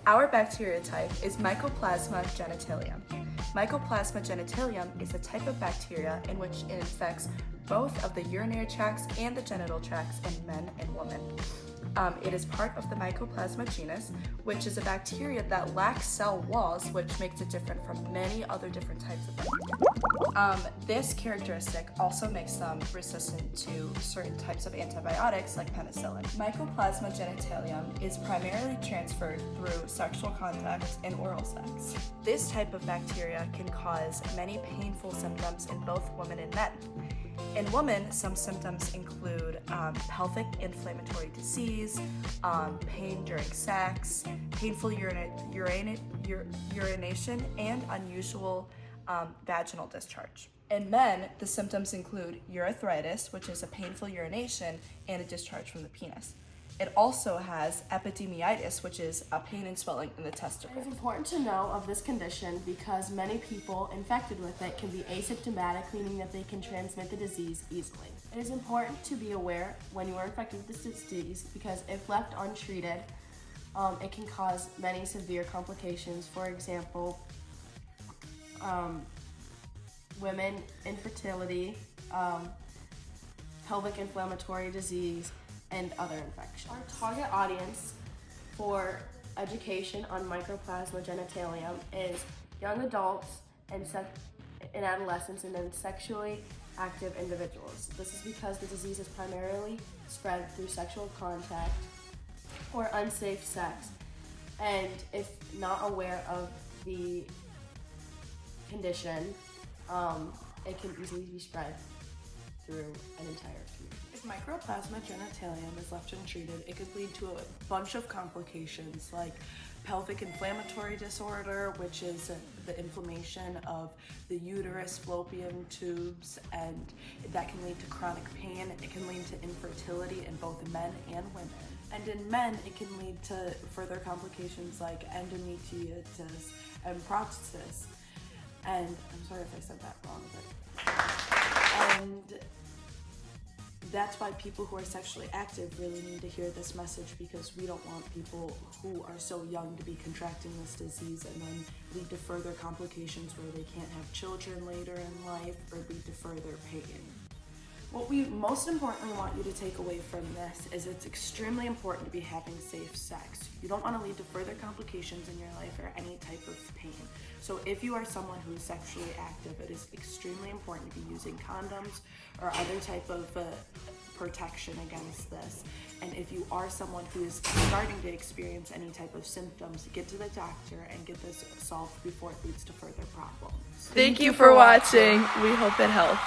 Our bacteria type is Mycoplasma Genitalium. Mycoplasma Genitalium is a type of bacteria in which it infects both of the urinary tracts and the genital tracts in men and women. It is part of the Mycoplasma genus, which is a bacteria that lacks cell walls, which makes it different from many other different types of bacteria. This characteristic also makes them resistant to certain types of antibiotics like penicillin. Mycoplasma genitalium is primarily transferred through sexual contact and oral sex. This type of bacteria can cause many painful symptoms in both women and men. In women, some symptoms include pelvic inflammatory disease, pain during sex, painful urination, and unusual vaginal discharge. In men, the symptoms include urethritis, which is a painful urination and a discharge from the penis. It also has epididymitis, which is a pain and swelling in the testicle. It is important to know of this condition because many people infected with it can be asymptomatic, meaning that they can transmit the disease easily. It is important to be aware when you are infected with this disease because if left untreated, it can cause many severe complications. For example, women infertility, pelvic inflammatory disease, and other infections. Our target audience for education on Mycoplasma genitalium is young adults and adolescents and then sexually active individuals. This is because the disease is primarily spread through sexual contact or unsafe sex, and if not aware of the condition, it can easily be spread through an entire community. If Mycoplasma genitalium is left untreated, it could lead to a bunch of complications like pelvic inflammatory disorder, which is the inflammation of the uterus, fallopian tubes, and that can lead to chronic pain. It can lead to infertility in both men and women. And in men, it can lead to further complications like endometriosis and prostatitis. And I'm sorry if I said that wrong, but and that's why people who are sexually active really need to hear this message, because we don't want people who are so young to be contracting this disease and then lead to further complications where they can't have children later in life or lead to further pain. What we most importantly want you to take away from this is it's extremely important to be having safe sex. You don't want to lead to further complications in your life or any type of pain. So if you are someone who is sexually active, it is extremely important to be using condoms or other type of protection against this. And if you are someone who is starting to experience any type of symptoms, get to the doctor and get this solved before it leads to further problems. Thank you for watching. We hope it helped.